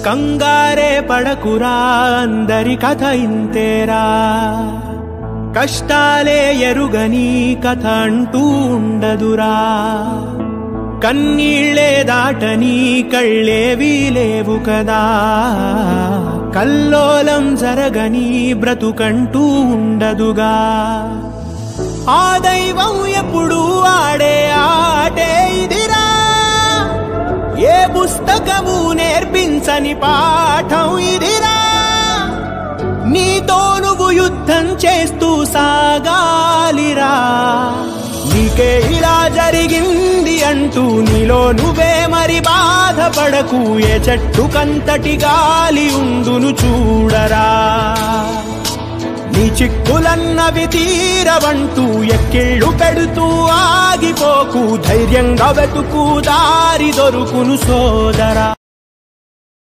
కంగారే పడకురా అందరి కథ ఇంతేరా కష్టాలే ఎరుగని కథ అంటూ ఉండదురా కన్నీళ్ళే దాటని కళ్ళేవీ లేవు కదా కల్లోలం జరగని బ్రతుకంటూ ఉండదుగా ఆ దైవం ఎప్పుడు ఆడే ఆటే ఇదిరా ఏ పుస్తకము నేర్పించని పాఠం ఇదిరా నీతో నువ్వు యుద్ధం చేస్తూ సాగాలిరా నీకే ఇలా జరిగింది అంటూ నీలో నువ్వే మరి బాధపడకు ఏ చెట్టుకంతటి గాలి ఉండును చూడరా నీ చిక్కులన్నవి తీరవంటూ ఎక్కిళ్ళు పెడుతూ ఆగిపోకు ధైర్యంగా వెతుకు దారి దొరుకును సోదరా